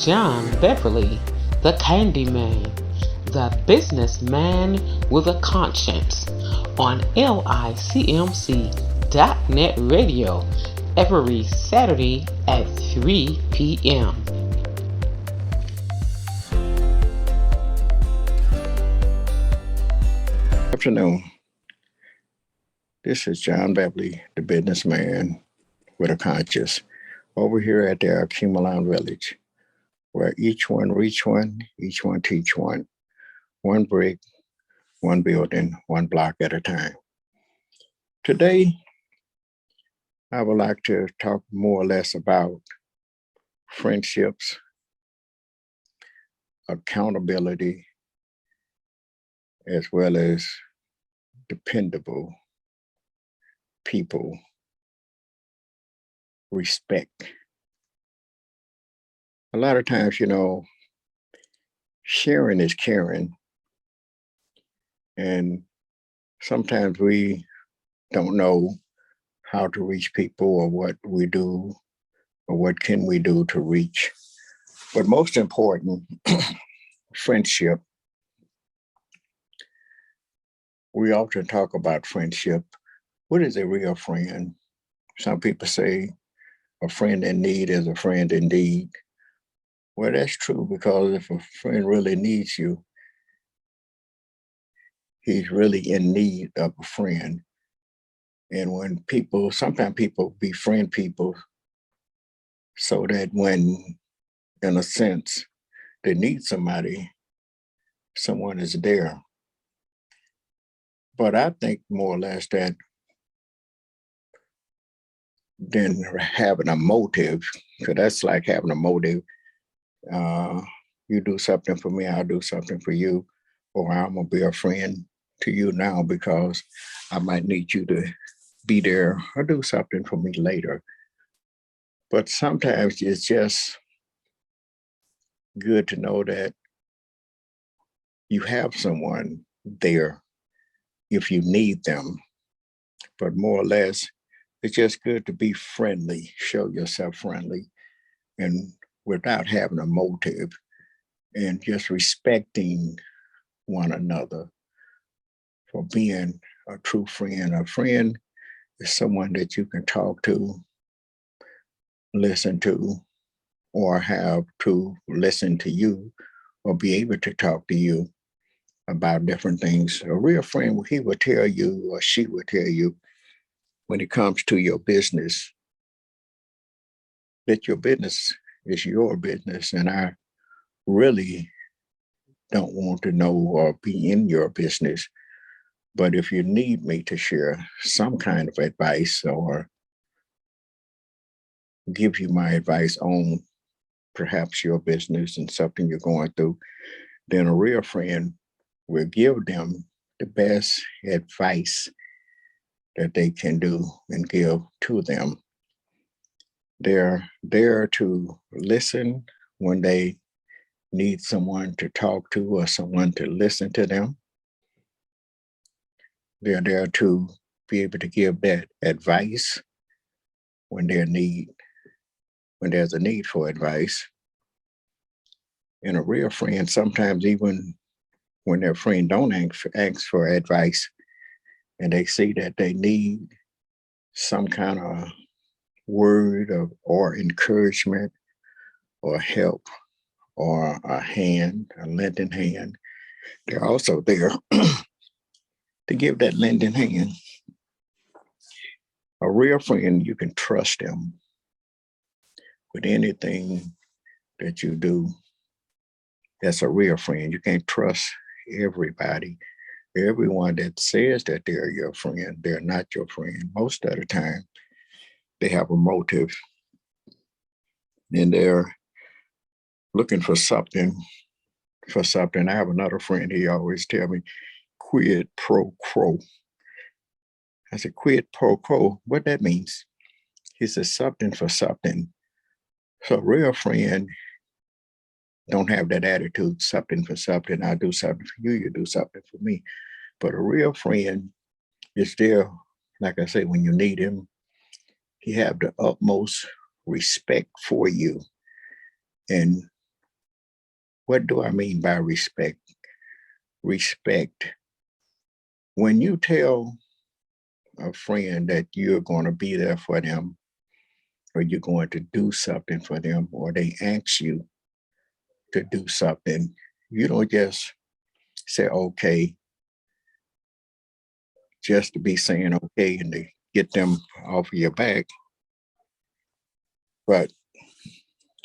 John Beverly, the Candyman, the businessman with a conscience, on LICMC.net radio every Saturday at 3 p.m. Afternoon. This is John Beverly, the businessman with a conscience, over here at the Cumulon Village, where each one reach one, each one teach one brick, one building, one block at a time. Today, I would like to talk more or less about friendships, accountability, as well as dependable people, respect. A lot of times, sharing is caring. And sometimes we don't know how to reach people or what we do or what can we do to reach. But most important, friendship. We often talk about friendship. What is a real friend? Some people say a friend in need is a friend indeed. Well, that's true, because if a friend really needs you, he's really in need of a friend. And sometimes people befriend people so that when, in a sense, they need somebody, someone is there. But I think more or less that than having a motive, because that's like having a motive. You do something for me, I'll do something for you, or I'm gonna be a friend to you now because I might need you to be there or do something for me later. But sometimes it's just good to know that you have someone there if you need them. But more or less, it's just good to be friendly, show yourself friendly, and without having a motive, and just respecting one another for being a true friend. A friend is someone that you can talk to, listen to, or have to listen to you, or be able to talk to you about different things. A real friend, he will tell you, or she will tell you, when it comes to your business, that your business is your business. And I really don't want to know or be in your business. But if you need me to share some kind of advice or give you my advice on perhaps your business and something you're going through, then a real friend will give them the best advice that they can do and give to them. They're there to listen when they need someone to talk to or someone to listen to them. They're there to be able to give that advice when when there's a need for advice. And a real friend, sometimes even when their friend don't ask for advice and they see that they need some kind of word or encouragement or help or a lending hand, they're also there to give that lending hand. A real friend, you can trust them with anything that you do. That's a real friend. You can't trust everybody. Everyone that says that they're your friend, they're not your friend. Most of the time, they have a motive and they're looking for something. I have another friend, he always tell me, quid pro quo. I said, quid pro quo, what that means? He says, something for something. So a real friend don't have that attitude, something for something. I do something for you, you do something for me. But a real friend is there, like I say, when you need him, he have the utmost respect for you. And What do I mean by respect? Respect. When you tell a friend that you're going to be there for them, or you're going to do something for them, or they ask you to do something, you don't just say okay just to be saying okay and to get them off of your back. But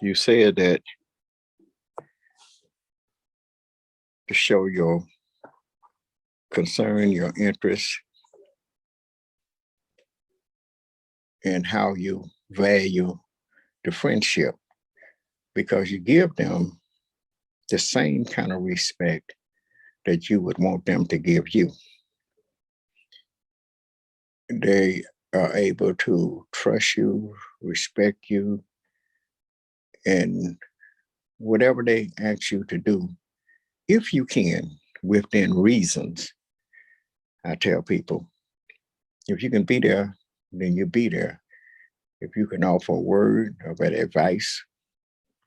you said that to show your concern, your interest, and how you value the friendship, because you give them the same kind of respect that you would want them to give you. They are able to trust you, respect you, and whatever they ask you to do, if you can, within reasons. I tell people, if you can be there, then you be there. If you can offer a word of advice,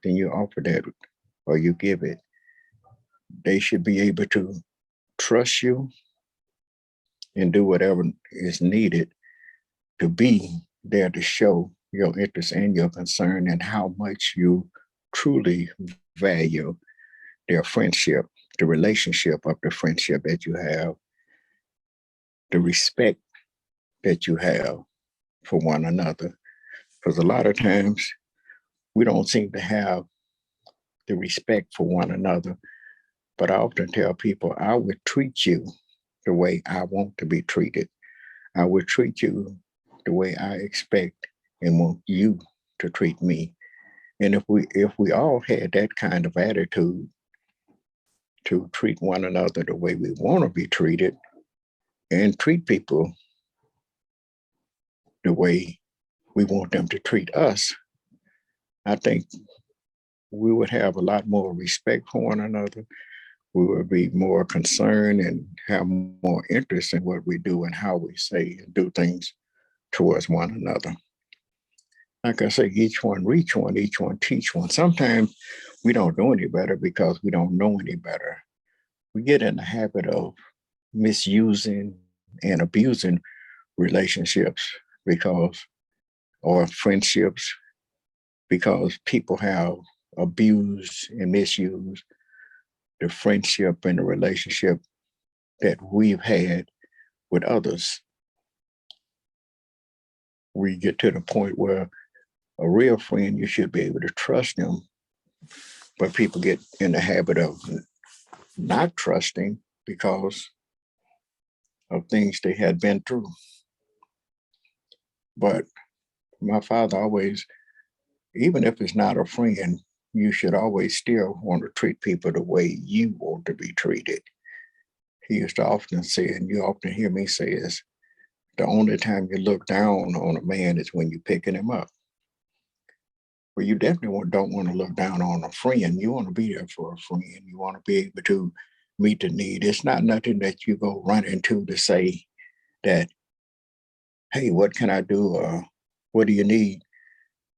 then you offer that or you give it. They should be able to trust you and do whatever is needed to be there to show your interest and your concern and how much you truly value their friendship, the relationship of the friendship that you have, the respect that you have for one another. Because a lot of times we don't seem to have the respect for one another. But I often tell people, I would treat you the way I want to be treated. I would treat you the way I expect and want you to treat me. And if we all had that kind of attitude to treat one another the way we want to be treated and treat people the way we want them to treat us, I think we would have a lot more respect for one another. We would be more concerned and have more interest in what we do and how we say and do things towards one another. Like I say, each one reach one, each one teach one. Sometimes we don't know any better because we don't know any better. We get in the habit of misusing and abusing relationships because, or friendships, because people have abused and misused the friendship and the relationship that we've had with others. We get to the point where a real friend, you should be able to trust them, but people get in the habit of not trusting because of things they had been through. But my father always, even if it's not a friend, you should always still want to treat people the way you want to be treated. He used to often say, and you often hear me say is, the only time you look down on a man is when you're picking him up. Well, you definitely don't want to look down on a friend. You want to be there for a friend. You want to be able to meet the need. It's not nothing that you go run into to say that, hey, what can I do? What do you need?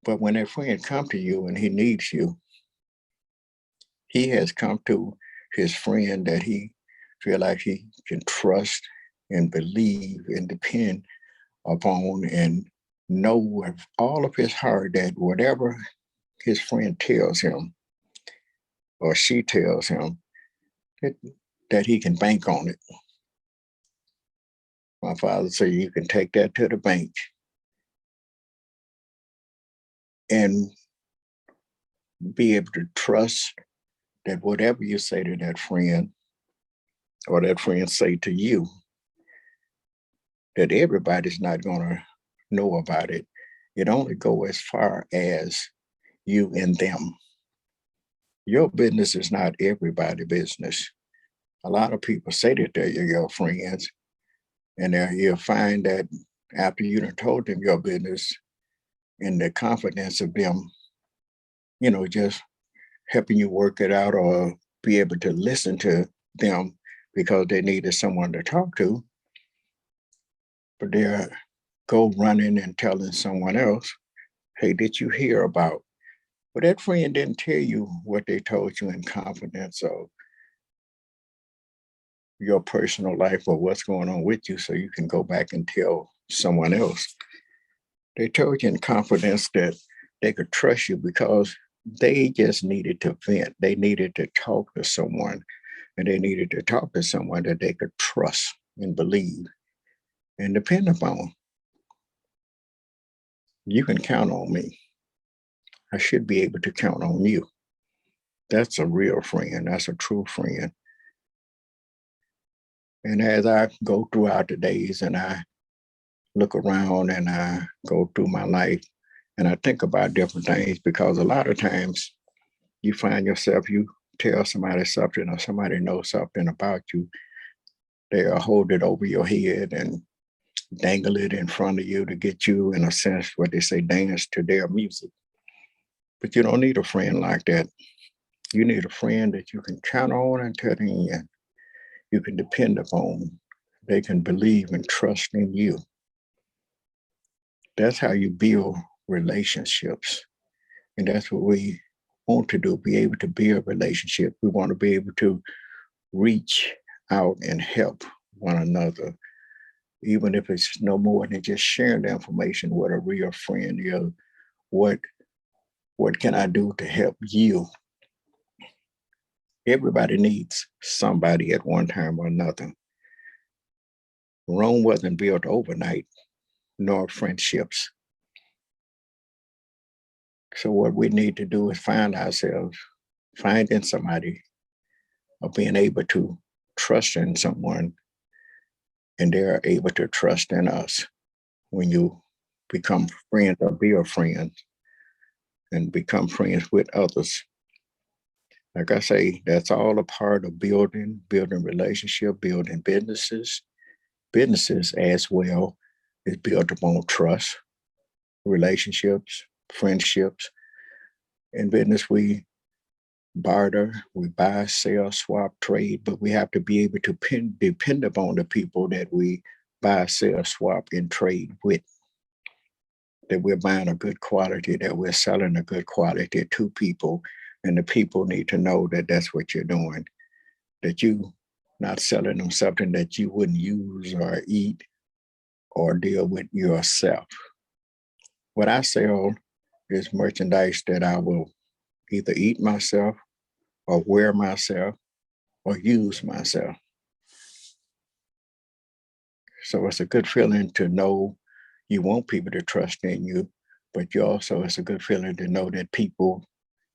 But when that friend come to you and he needs you, he has come to his friend that he feel like he can trust and believe and depend upon and know with all of his heart that whatever his friend tells him or she tells him, that, that he can bank on it. My father said you can take that to the bank and be able to trust that whatever you say to that friend or that friend say to you, that everybody's not going to know about it. It only go as far as you and them. Your business is not everybody's business. A lot of people say that they're your friends, and you'll find that after you done told them your business, in the confidence of them, just helping you work it out or be able to listen to them because they needed someone to talk to, but they're go running and telling someone else, hey, did you hear about But that friend didn't tell you what they told you in confidence of your personal life or what's going on with you so you can go back and tell someone else. They told you in confidence that they could trust you because they just needed to vent. They needed to talk to someone, and they needed to talk to someone that they could trust and believe and depend upon. You can count on me. I should be able to count on you. That's a real friend. That's a true friend. And as I go throughout the days and I look around and I go through my life and I think about different things, because a lot of times you find yourself, you tell somebody something or somebody knows something about you, they'll hold it over your head and dangle it in front of you to get you, in a sense, what they say, dance to their music. But you don't need a friend like that. You need a friend that you can count on until the end. You can depend upon. They can believe and trust in you. That's how you build relationships. And that's what we want to do, be able to build a relationship. We want to be able to reach out and help one another, even if it's no more than just sharing the information what a real friend is. What what can I do to help you? Everybody needs somebody at one time or another. Rome wasn't built overnight, nor friendships. So what we need to do is find ourselves finding somebody or being able to trust in someone and they're able to trust in us. When you become friends or be a friend and become friends with others, like I say, that's all a part of building relationship, building businesses. Businesses as well is built upon trust, relationships, friendships. In business, we barter, we buy, sell, swap, trade, but we have to be able to depend upon the people that we buy, sell, swap, and trade with. That we're buying a good quality, that we're selling a good quality to people, and the people need to know that that's what you're doing. That you not selling them something that you wouldn't use or eat or deal with yourself. What I sell is merchandise that I will either eat myself or wear myself or use myself. So it's a good feeling to know you want people to trust in you, but you also, it's a good feeling to know that people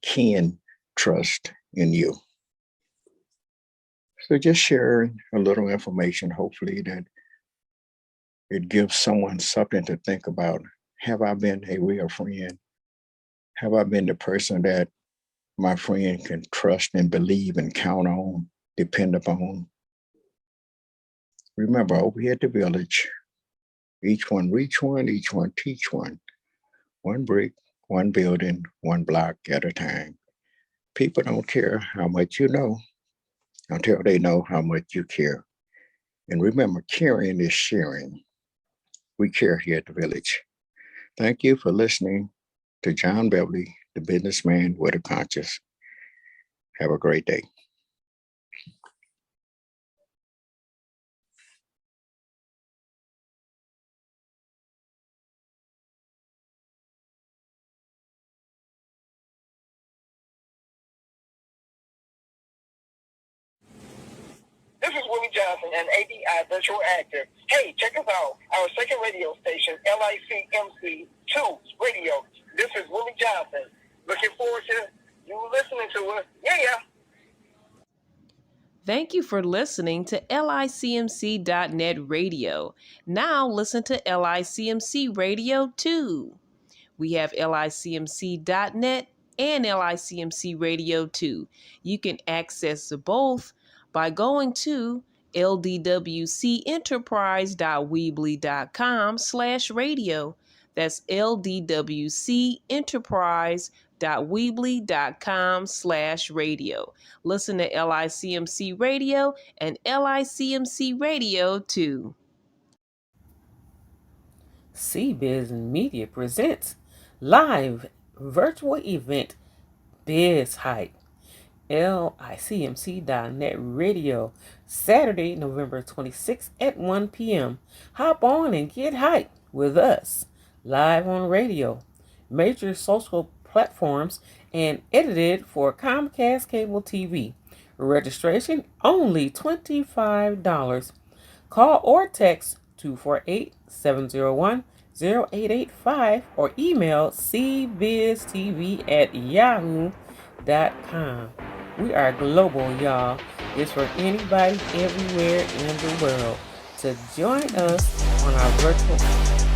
can trust in you. So just sharing a little information, hopefully that it gives someone something to think about. Have I been a real friend? Have I been the person that my friend can trust and believe and count on, depend upon? Remember, over here at the village, each one reach one, each one teach one. One brick, one building, one block at a time. People don't care how much you know until they know how much you care. And remember, caring is sharing. We care here at the village. Thank you for listening to John Beverly, the businessman with a conscience. Have a great day. This is Willie Johnson, an ADI virtual actor. Hey, check us out. Our second radio station, LICMC 2 Radio. This is Willie Johnson. Looking forward to you listening to us. Yeah. Thank you for listening to LICMC.net radio. Now listen to LICMC Radio 2. We have LICMC.net and LICMC Radio 2. You can access both by going to ldwcenterprise.weebly.com/radio. That's ldwcenterprise.weebly.com/radio. Listen to LICMC Radio and LICMC Radio 2. CBiz Media presents live virtual event Biz Hype. LICMC.net Radio, Saturday, November 26th at 1 p.m. Hop on and get hyped with us, live on radio, major social platforms, and edited for Comcast Cable TV. Registration only $25. Call or text 248-701-0885 or email cbiztv@yahoo.com. We are global, y'all. It's for anybody everywhere in the world to join us on our virtual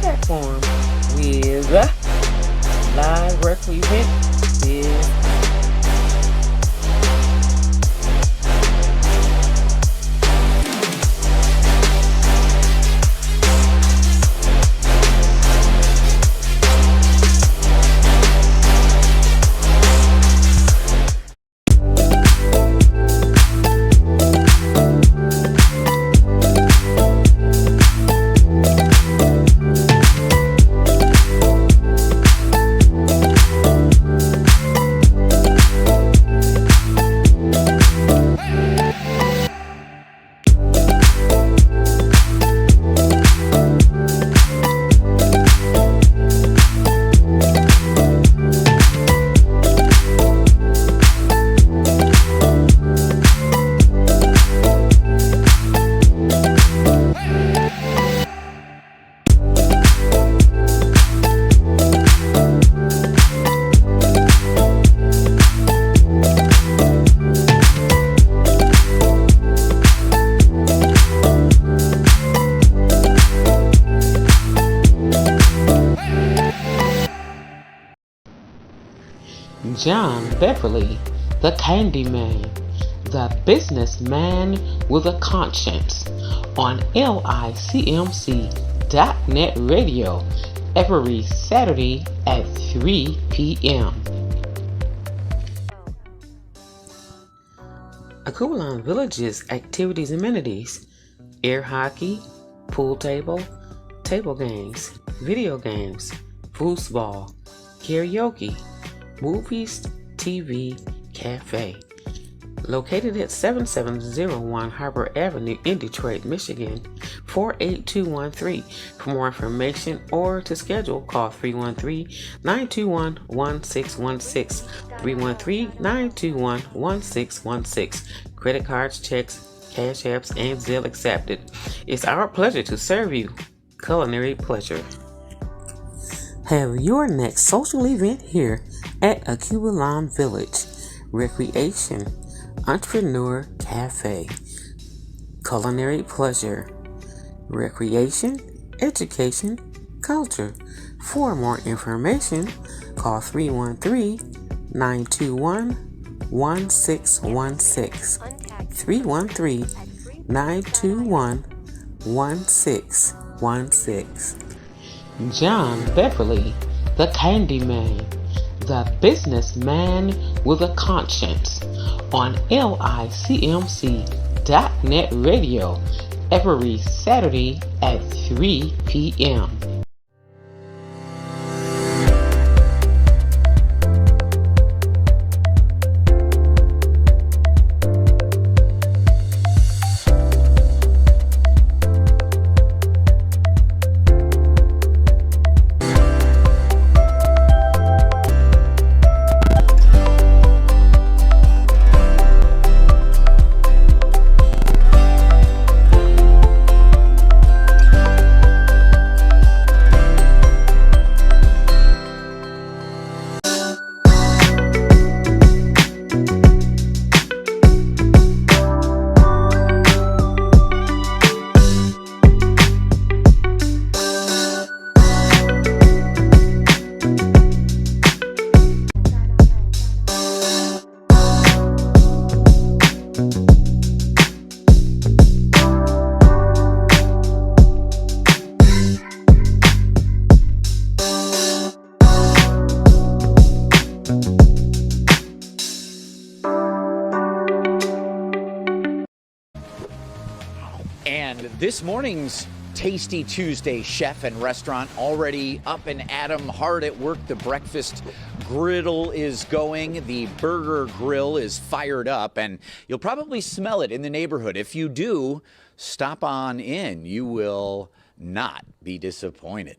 platform with live virtual event is John Beverly, the Candyman, the businessman with a conscience, on LICMC.net Radio every Saturday at 3 p.m. Akulan Village's activities and amenities: air hockey, pool table games, video games, foosball, karaoke, movies, TV, cafe. Located at 7701 Harbor Avenue in Detroit, Michigan, 48213. For more information or to schedule, call 313-921-1616. 313-921-1616. Credit cards, checks, cash apps, and Zelle accepted. It's our pleasure to serve you. Culinary pleasure. Have your next social event here at Akulan Village. Recreation, Entrepreneur Cafe. Culinary pleasure. Recreation, education, culture. For more information, call 313-921-1616. 313-921-1616. John Beverly, the Candyman, the businessman with a conscience, on LICMC.net Radio every Saturday at 3 p.m. And this morning's Tasty Tuesday chef and restaurant already up and at 'em, hard at work. The breakfast griddle is going, the burger grill is fired up, and you'll probably smell it in the neighborhood. If you do, stop on in. You will not be disappointed.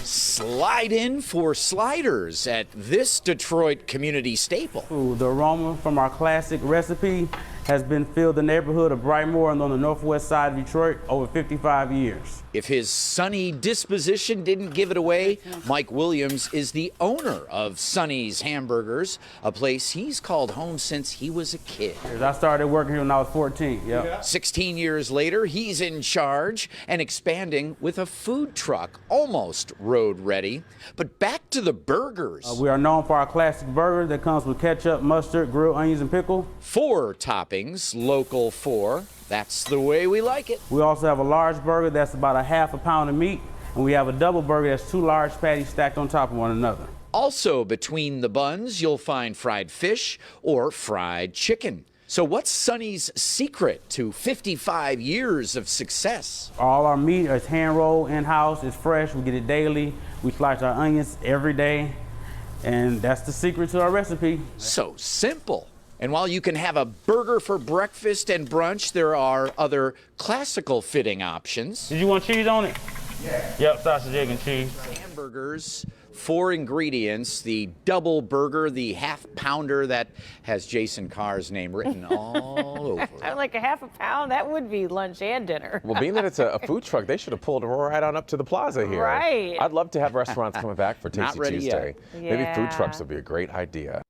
Slide in for sliders at this Detroit community staple. Ooh, the aroma from our classic recipe has been filled the neighborhood of Brightmoor and on the northwest side of Detroit over 55 years. If his sunny disposition didn't give it away, Mike Williams is the owner of Sonny's Hamburgers, a place he's called home since he was a kid. I started working here when I was 14. Yep. 16 years later, he's in charge and expanding with a food truck, almost road ready. But back to the burgers. We are known for our classic burger that comes with ketchup, mustard, grilled onions, and pickle. 4 toppings, local 4. That's the way we like it. We also have a large burger that's about a half a pound of meat, and we have a double burger that's 2 large patties stacked on top of one another. Also between the buns, you'll find fried fish or fried chicken. So what's Sonny's secret to 55 years of success? All our meat is hand rolled in-house, it's fresh, we get it daily. We slice our onions every day, and that's the secret to our recipe. So simple. And while you can have a burger for breakfast and brunch, there are other classical fitting options. Did you want cheese on it? Yeah. Yep, sausage, egg, and cheese. Hamburgers, 4 ingredients, the double burger, the half pounder that has Jason Carr's name written all over it. I'm like a half a pound, that would be lunch and dinner. Well, being that it's a food truck, they should have pulled right on up to the plaza here. Right. I'd love to have restaurants coming back for Tasty Not ready Tuesday. yet. Maybe food Yeah. trucks would be a great idea.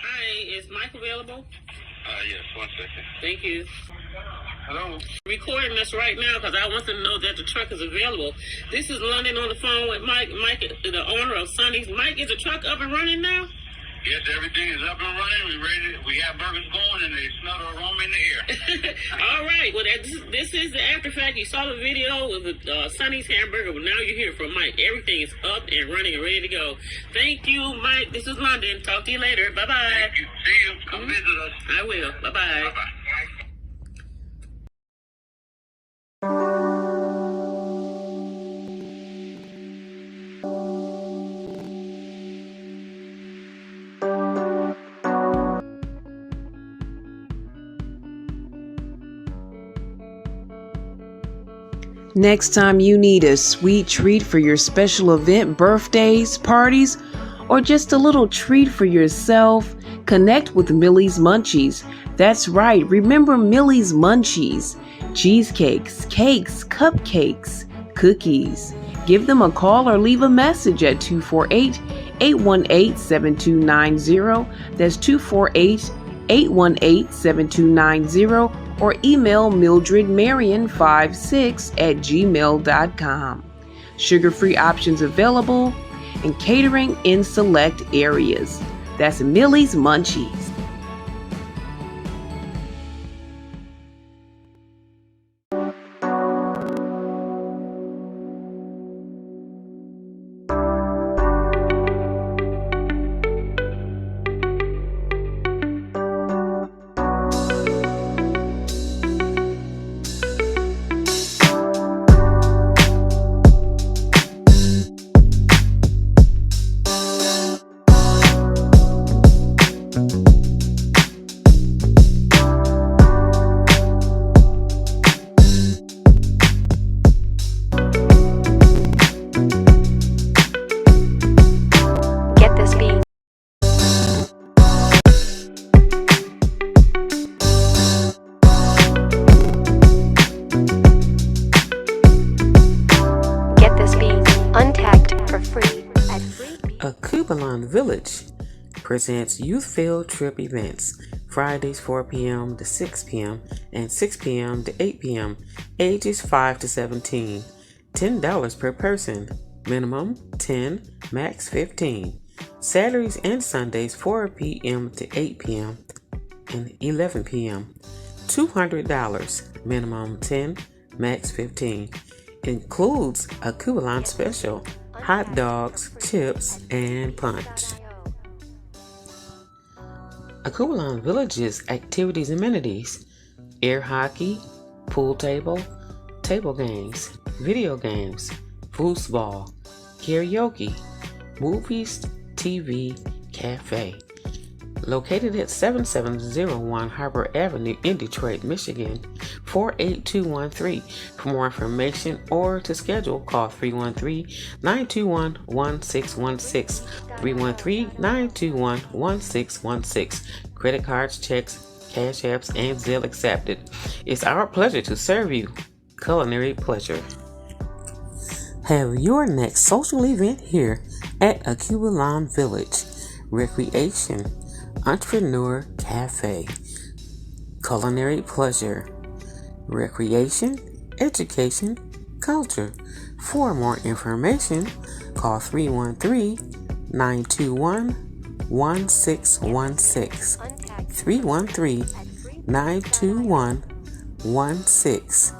Hi, is Mike available? Yes, 1 second. Thank you. Hello? Recording us right now because I want to know that the truck is available. This is London on the phone with Mike. Mike, the owner of Sonny's. Mike, is the truck up and running now? Yes, everything is up and running. We're ready. We have burgers going, and they smell the aroma in the air. All right. Well, this is the after fact. You saw the video with the Sonny's hamburger. Well, now you hear from Mike. Everything is up and running and ready to go. Thank you, Mike. This is London. Talk to you later. Bye-bye. Thank you. See you. Come visit us. I will. Bye-bye. Bye-bye. Next time you need a sweet treat for your special event, birthdays, parties, or just a little treat for yourself, connect with Millie's Munchies. That's right, remember Millie's Munchies. Cheesecakes, cakes, cupcakes, cookies. Give them a call or leave a message at 248-818-7290. That's 248-818-7290. Or email mildredmarion56@gmail.com. Sugar-free options available and catering in select areas. That's Millie's Munchies. Get this beat. Get this beat untagged for free at A Kubalon Village presents Youth Field Trip events, Fridays 4 p.m. to 6 p.m. and 6 p.m. to 8 p.m., ages 5 to 17, $10 per person, minimum 10, max 15. Saturdays and Sundays 4 p.m. to 8 p.m. and 11 p.m., $200, minimum 10, max 15. includes a coupon special, hot dogs, chips, and punch. Akubalon Village's activities and amenities: air hockey, pool table games, video games, foosball, karaoke, movies, TV, cafe. Located at 7701 Harbor Avenue in Detroit, Michigan, 48213. For more information or to schedule, call 313-921-1616, 313-921-1616. Credit cards, checks, cash apps, and Zelle accepted. It's our pleasure to serve you. Culinary pleasure. Have your next social event here at Akubalon Village. Recreation, Entrepreneur Cafe. Culinary pleasure. Recreation, education, culture. For more information, call 313-921-1616. 313-921-1616.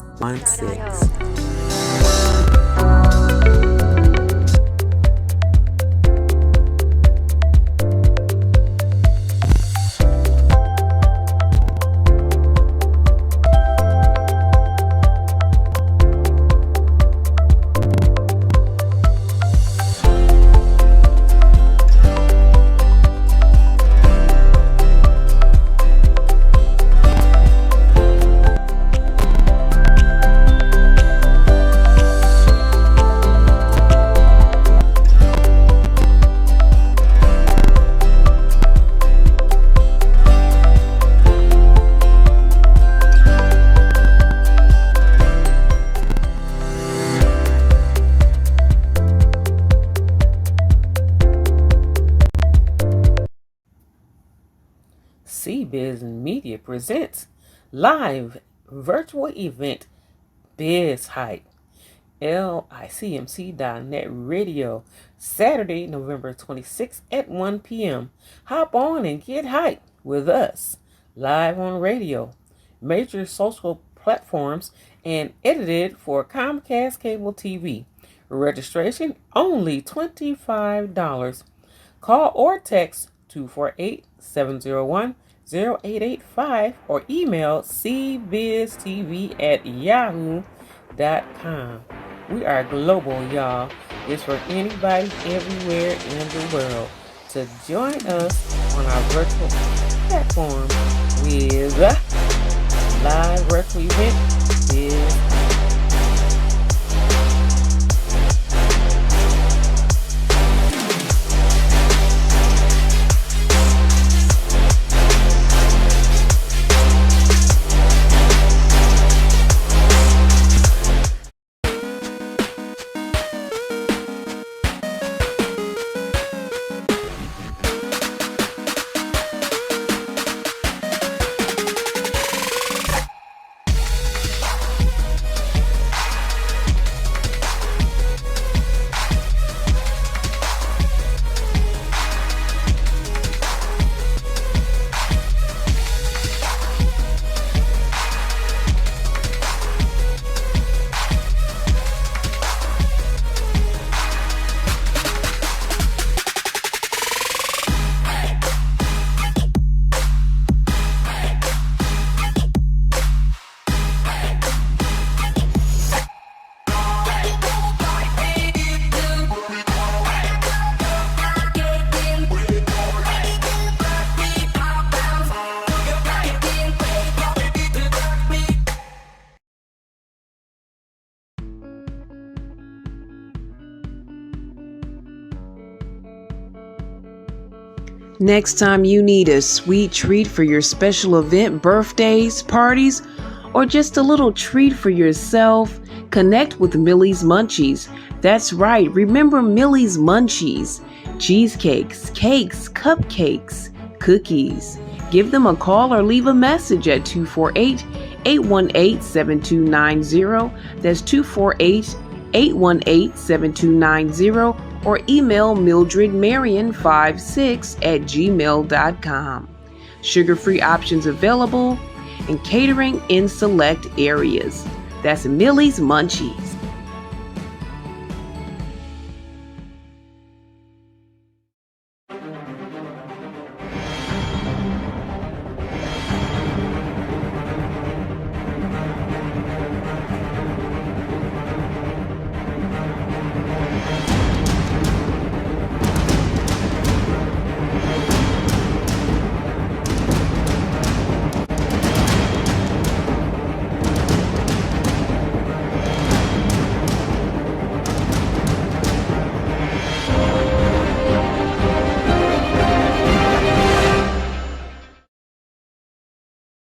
CBiz Media presents live virtual event Biz Hype. LICMC.net radio, Saturday, November 26th at 1 p.m. Hop on and get hype with us, live on radio, major social platforms, and edited for Comcast Cable TV. Registration only $25. Call or text 248-701-0885 or email cbiztv@yahoo.com. We are global, y'all. It's for anybody everywhere in the world to join us on our virtual platform with live virtual event is Next time you need a sweet treat for your special event, birthdays, parties, or just a little treat for yourself, connect with Millie's Munchies. That's right, remember Millie's Munchies. Cheesecakes, cakes, cupcakes, cookies. Give them a call or leave a message at 248-818-7290. That's 248-818-7290. Or email mildredmarion56@gmail.com. Sugar-free options available and catering in select areas. That's Millie's Munchies.